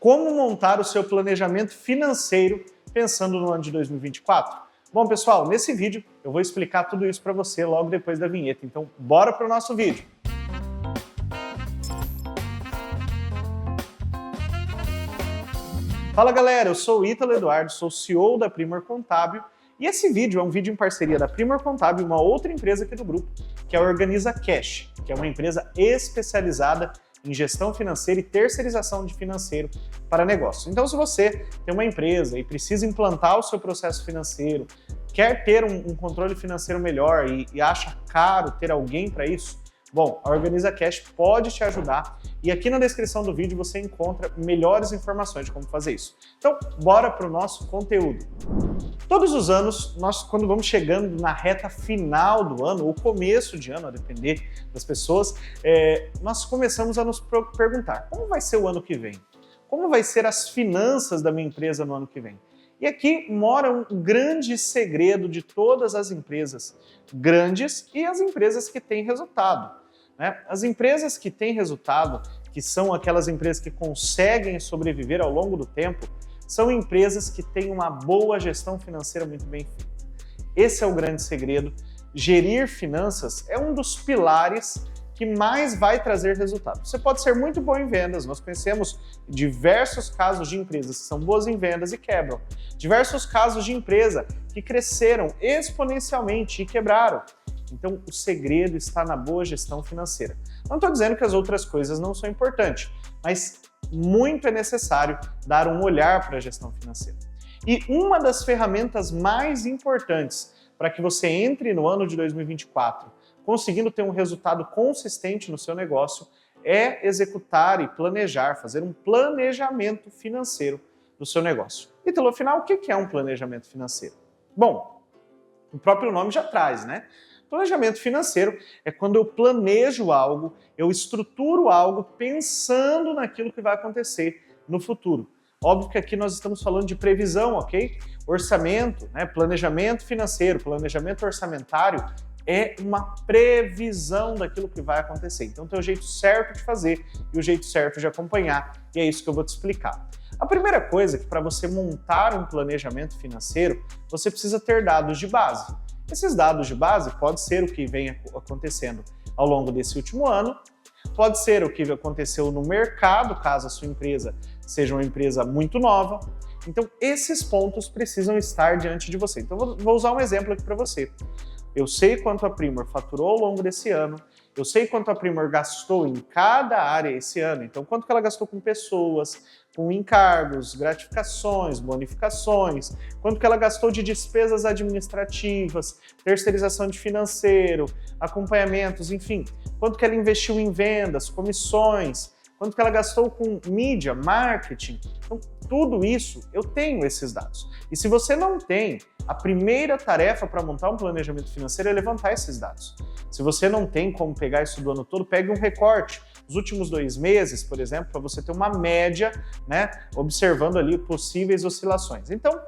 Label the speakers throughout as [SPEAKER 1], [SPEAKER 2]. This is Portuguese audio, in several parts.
[SPEAKER 1] Como montar o seu planejamento financeiro pensando no ano de 2024? Bom, pessoal, nesse vídeo eu vou explicar tudo isso para você logo depois da vinheta. Então, bora para o nosso vídeo. Fala galera, eu sou o Ítalo Eduardo, sou CEO da Primor Contábil e esse vídeo é um vídeo em parceria da Primor Contábil e uma outra empresa aqui do grupo, que é a Organiza Cash, que é uma empresa especializada em gestão financeira e terceirização de financeiro para negócios. Então, se você tem uma empresa e precisa implantar o seu processo financeiro, quer ter um controle financeiro melhor e acha caro ter alguém para isso, bom, a Organiza Cash pode te ajudar e aqui na descrição do vídeo você encontra melhores informações de como fazer isso. Então, bora para o nosso conteúdo. Todos os anos, nós quando vamos chegando na reta final do ano, ou começo de ano, a depender das pessoas, nós começamos a nos perguntar, como vai ser o ano que vem? Como vai ser as finanças da minha empresa no ano que vem? E aqui mora um grande segredo de todas as empresas grandes e as empresas que têm resultado, né? As empresas que têm resultado, que são aquelas empresas que conseguem sobreviver ao longo do tempo, são empresas que têm uma boa gestão financeira muito bem feita. Esse é o grande segredo. Gerir finanças é um dos pilares que mais vai trazer resultado. Você pode ser muito bom em vendas, nós conhecemos diversos casos de empresas que são boas em vendas e quebram. Diversos casos de empresa que cresceram exponencialmente e quebraram. Então, o segredo está na boa gestão financeira. Não estou dizendo que as outras coisas não são importantes, mas muito é necessário dar um olhar para a gestão financeira. E uma das ferramentas mais importantes para que você entre no ano de 2024 conseguindo ter um resultado consistente no seu negócio é executar e planejar, fazer um planejamento financeiro do seu negócio. E pelo final, o que é um planejamento financeiro? Bom, o próprio nome já traz, né? Planejamento financeiro é quando eu planejo algo, eu estruturo algo pensando naquilo que vai acontecer no futuro. Óbvio que aqui nós estamos falando de previsão, ok? Orçamento, né? Planejamento financeiro, planejamento orçamentário é uma previsão daquilo que vai acontecer. Então tem o jeito certo de fazer e o jeito certo de acompanhar, e é isso que eu vou te explicar. A primeira coisa é que para você montar um planejamento financeiro, você precisa ter dados de base. Esses dados de base pode ser o que vem acontecendo ao longo desse último ano, pode ser o que aconteceu no mercado, caso a sua empresa seja uma empresa muito nova. Então, esses pontos precisam estar diante de você. Então, vou usar um exemplo aqui para você. Eu sei quanto a Primor faturou ao longo desse ano, eu sei quanto a Primor gastou em cada área esse ano, então quanto que ela gastou com pessoas, com encargos, gratificações, bonificações, quanto que ela gastou de despesas administrativas, terceirização de financeiro, acompanhamentos, enfim, quanto que ela investiu em vendas, comissões, quanto que ela gastou com mídia, marketing. Então, tudo isso, eu tenho esses dados. E se você não tem, a primeira tarefa para montar um planejamento financeiro é levantar esses dados. Se você não tem como pegar isso do ano todo, pegue um recorte. Os últimos 2 meses, por exemplo, para você ter uma média, né, observando ali possíveis oscilações. Então,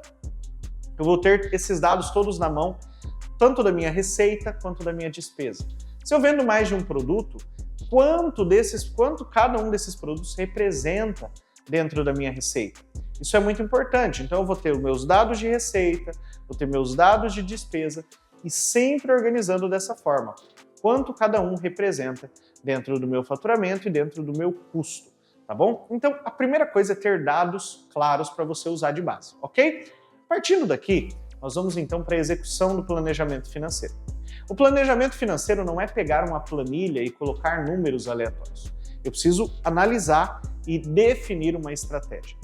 [SPEAKER 1] eu vou ter esses dados todos na mão, tanto da minha receita quanto da minha despesa. Se eu vendo mais de um produto, quanto cada um desses produtos representa dentro da minha receita? Isso é muito importante. Então eu vou ter os meus dados de receita, vou ter meus dados de despesa e sempre organizando dessa forma. Quanto cada um representa dentro do meu faturamento e dentro do meu custo, tá bom? Então a primeira coisa é ter dados claros para você usar de base, ok? Partindo daqui, nós vamos então para a execução do planejamento financeiro. O planejamento financeiro não é pegar uma planilha e colocar números aleatórios. Eu preciso analisar e definir uma estratégia.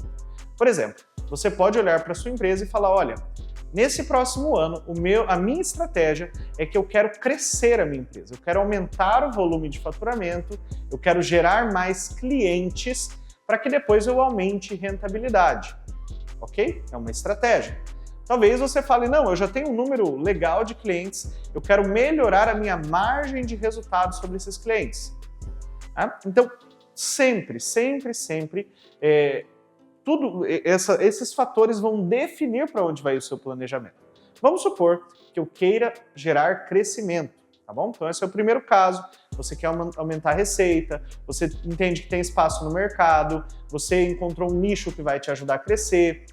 [SPEAKER 1] Por exemplo, você pode olhar para a sua empresa e falar, olha, nesse próximo ano, a minha estratégia é que eu quero crescer a minha empresa, eu quero aumentar o volume de faturamento, eu quero gerar mais clientes para que depois eu aumente rentabilidade, ok? É uma estratégia. Talvez você fale, não, eu já tenho um número legal de clientes, eu quero melhorar a minha margem de resultado sobre esses clientes. Então, sempre, esses fatores vão definir para onde vai o seu planejamento. Vamos supor que eu queira gerar crescimento, tá bom? Então esse é o primeiro caso, você quer aumentar a receita, você entende que tem espaço no mercado, você encontrou um nicho que vai te ajudar a crescer,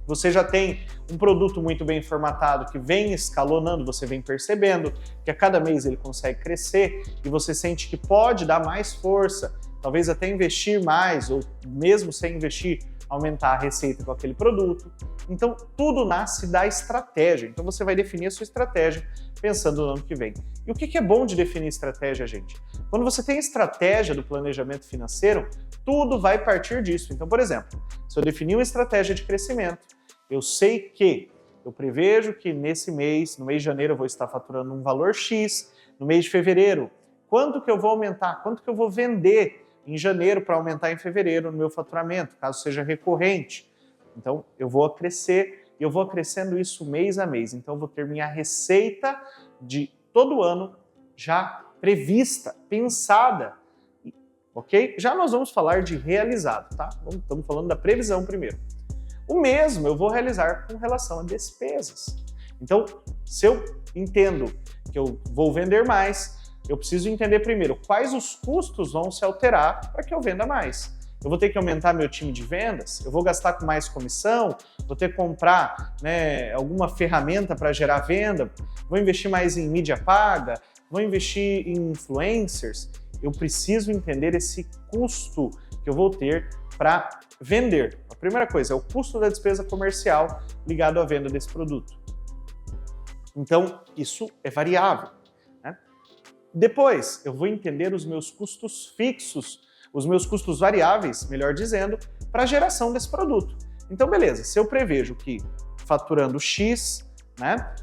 [SPEAKER 1] você já tem um produto muito bem formatado que vem escalonando, você vem percebendo que a cada mês ele consegue crescer e você sente que pode dar mais força, talvez até investir mais ou mesmo sem investir, aumentar a receita com aquele produto. Então, tudo nasce da estratégia. Então, você vai definir a sua estratégia pensando no ano que vem. E o que é bom de definir estratégia, gente? Quando você tem estratégia do planejamento financeiro, tudo vai partir disso. Então, por exemplo, se eu definir uma estratégia de crescimento, eu sei que eu prevejo que nesse mês, no mês de janeiro, eu vou estar faturando um valor X, no mês de fevereiro, quanto que eu vou aumentar, quanto que eu vou vender em janeiro para aumentar em fevereiro no meu faturamento, caso seja recorrente. Então, eu vou crescer e eu vou crescendo isso mês a mês. Então, eu vou ter minha receita de todo ano já prevista, pensada, ok? Já nós vamos falar de realizado, tá? Estamos falando da previsão primeiro. O mesmo eu vou realizar com relação a despesas. Então, se eu entendo que eu vou vender mais, eu preciso entender primeiro quais os custos vão se alterar para que eu venda mais. Eu vou ter que aumentar meu time de vendas, eu vou gastar com mais comissão, vou ter que comprar alguma ferramenta para gerar venda, vou investir mais em mídia paga, vou investir em influencers. Eu preciso entender esse custo que eu vou ter para vender. A primeira coisa é o custo da despesa comercial ligado à venda desse produto. Então, isso é variável. Depois, eu vou entender os meus custos fixos, os meus custos variáveis, melhor dizendo, para a geração desse produto. Então, beleza, se eu prevejo que faturando X,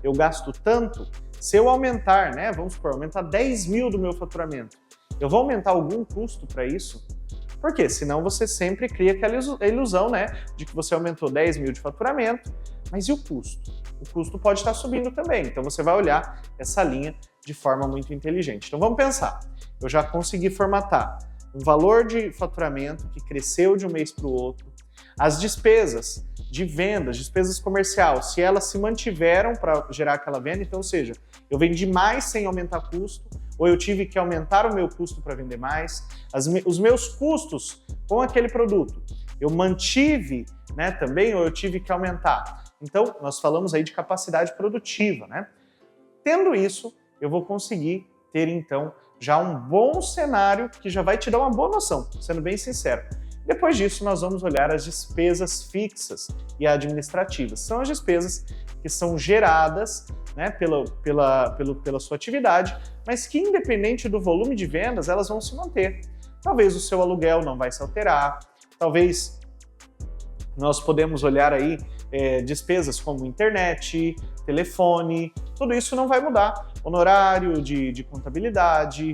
[SPEAKER 1] eu gasto tanto, se eu aumentar, vamos supor, aumentar 10 mil do meu faturamento, eu vou aumentar algum custo para isso? Por quê? Senão você sempre cria aquela ilusão, de que você aumentou 10 mil de faturamento, mas e o custo? O custo pode estar subindo também, então você vai olhar essa linha de forma muito inteligente. Então vamos pensar, eu já consegui formatar um valor de faturamento que cresceu de um mês para o outro, as despesas de vendas, despesas comerciais, se elas se mantiveram para gerar aquela venda, então, ou seja, eu vendi mais sem aumentar custo, ou eu tive que aumentar o meu custo para vender mais, os meus custos com aquele produto, eu mantive também, ou eu tive que aumentar. Então, nós falamos aí de capacidade produtiva, Tendo isso, eu vou conseguir ter, então, já um bom cenário que já vai te dar uma boa noção, sendo bem sincero. Depois disso, nós vamos olhar as despesas fixas e administrativas. São as despesas que são geradas pela sua atividade, mas que, independente do volume de vendas, elas vão se manter. Talvez o seu aluguel não vai se alterar, talvez nós podemos olhar aí despesas como internet, telefone, tudo isso não vai mudar. Honorário de contabilidade,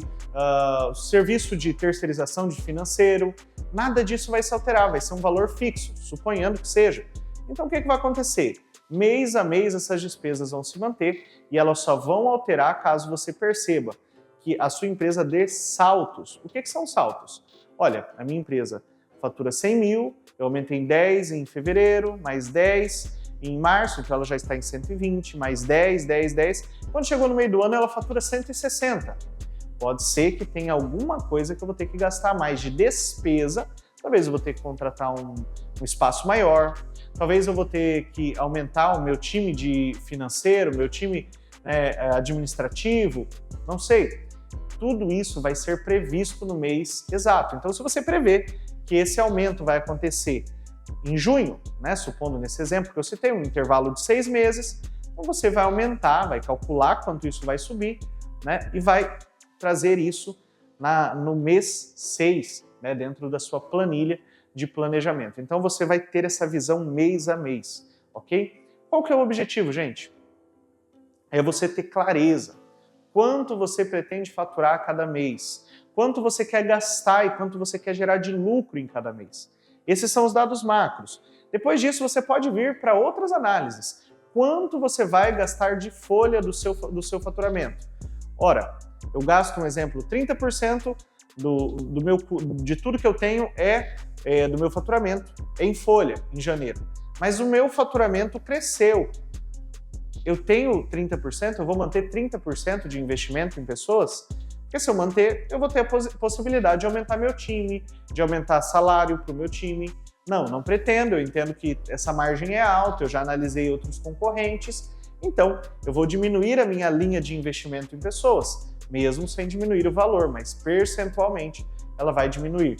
[SPEAKER 1] serviço de terceirização de financeiro, nada disso vai se alterar, vai ser um valor fixo, suponhando que seja. Então o que vai acontecer? Mês a mês essas despesas vão se manter e elas só vão alterar caso você perceba que a sua empresa dê saltos. O que são saltos? Olha, a minha empresa fatura 100 mil, eu aumentei em 10 em fevereiro, mais 10 em março, então ela já está em 120, mais 10. Quando chegou no meio do ano, ela fatura 160. Pode ser que tenha alguma coisa que eu vou ter que gastar mais de despesa, talvez eu vou ter que contratar um espaço maior, talvez eu vou ter que aumentar o meu time de financeiro, meu time administrativo, não sei. Tudo isso vai ser previsto no mês exato. Então, se você prevê que esse aumento vai acontecer em junho, supondo nesse exemplo que eu citei, um intervalo de 6 meses, então você vai aumentar, vai calcular quanto isso vai subir, e vai trazer isso no mês 6, dentro da sua planilha de planejamento. Então você vai ter essa visão mês a mês, ok? Qual que é o objetivo, gente? É você ter clareza. Quanto você pretende faturar a cada mês? Quanto você quer gastar e quanto você quer gerar de lucro em cada mês? Esses são os dados macros. Depois disso, você pode vir para outras análises. Quanto você vai gastar de folha do seu faturamento? Ora, eu gasto, um exemplo, 30% de tudo que eu tenho do meu faturamento em folha, em janeiro. Mas o meu faturamento cresceu. Eu tenho 30%, eu vou manter 30% de investimento em pessoas? Porque se eu manter, eu vou ter a possibilidade de aumentar meu time, de aumentar salário para o meu time. Não pretendo, eu entendo que essa margem é alta, eu já analisei outros concorrentes, então eu vou diminuir a minha linha de investimento em pessoas, mesmo sem diminuir o valor, mas percentualmente ela vai diminuir.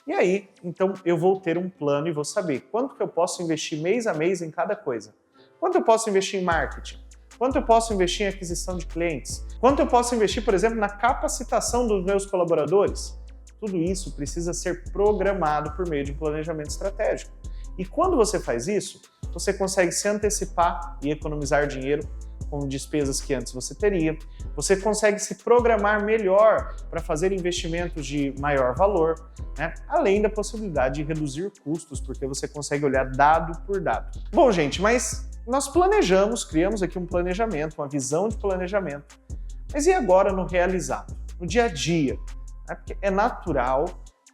[SPEAKER 1] E aí, então eu vou ter um plano e vou saber quanto que eu posso investir mês a mês em cada coisa. Quanto eu posso investir em marketing? Quanto eu posso investir em aquisição de clientes? Quanto eu posso investir, por exemplo, na capacitação dos meus colaboradores? Tudo isso precisa ser programado por meio de um planejamento estratégico. E quando você faz isso, você consegue se antecipar e economizar dinheiro com despesas que antes você teria. Você consegue se programar melhor para fazer investimentos de maior valor, né? Além da possibilidade de reduzir custos, porque você consegue olhar dado por dado. Bom, gente, mas nós planejamos, criamos aqui um planejamento, uma visão de planejamento. Mas e agora no realizado, no dia a dia? Porque é natural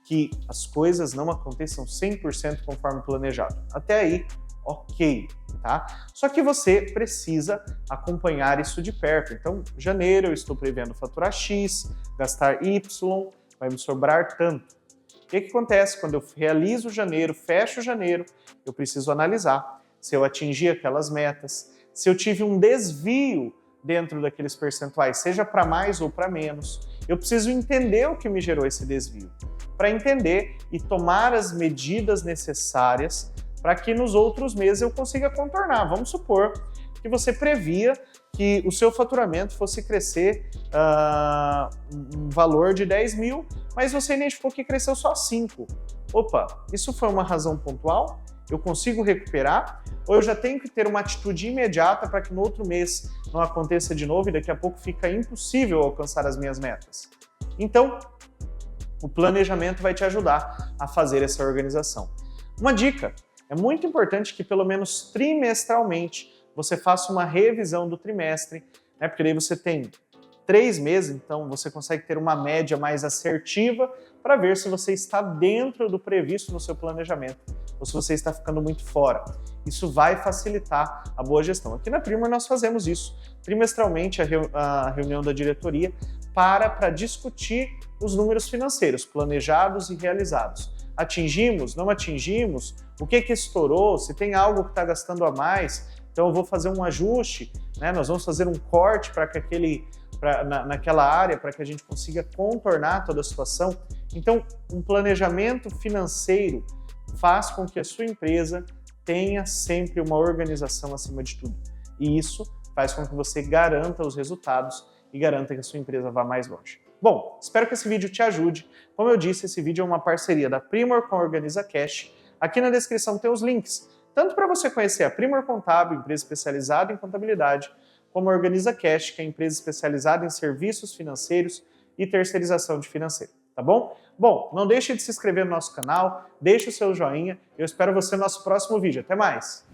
[SPEAKER 1] que as coisas não aconteçam 100% conforme planejado. Até aí, ok, tá? Só que você precisa acompanhar isso de perto. Então, janeiro eu estou prevendo faturar X, gastar Y, vai me sobrar tanto. O que acontece quando eu realizo janeiro, fecho janeiro, eu preciso analisar se eu atingi aquelas metas, se eu tive um desvio dentro daqueles percentuais, seja para mais ou para menos. Eu preciso entender o que me gerou esse desvio, para entender e tomar as medidas necessárias para que nos outros meses eu consiga contornar. Vamos supor que você previa que o seu faturamento fosse crescer um valor de 10 mil, mas você identificou que cresceu só 5. Opa, isso foi uma razão pontual? Eu consigo recuperar? Ou eu já tenho que ter uma atitude imediata para que no outro mês não aconteça de novo e daqui a pouco fica impossível alcançar as minhas metas? Então, o planejamento vai te ajudar a fazer essa organização. Uma dica, é muito importante que pelo menos trimestralmente você faça uma revisão do trimestre, né? Porque daí você tem 3 meses, então você consegue ter uma média mais assertiva para ver se você está dentro do previsto no seu planejamento ou se você está ficando muito fora. Isso vai facilitar a boa gestão. Aqui na Primor nós fazemos isso. Trimestralmente a reunião da diretoria para discutir os números financeiros, planejados e realizados. Atingimos? Não atingimos? O que estourou? Se tem algo que está gastando a mais, então eu vou fazer um ajuste, né? Nós vamos fazer um corte para que naquela área, para que a gente consiga contornar toda a situação. Então, um planejamento financeiro faz com que a sua empresa tenha sempre uma organização acima de tudo. E isso faz com que você garanta os resultados e garanta que a sua empresa vá mais longe. Bom, espero que esse vídeo te ajude. Como eu disse, esse vídeo é uma parceria da Primor com a Organiza Cash. Aqui na descrição tem os links, tanto para você conhecer a Primor Contábil, empresa especializada em contabilidade, como a Organiza Cash, que é a empresa especializada em serviços financeiros e terceirização de financeiro, tá bom? Bom, não deixe de se inscrever no nosso canal, deixe o seu joinha, eu espero você no nosso próximo vídeo. Até mais!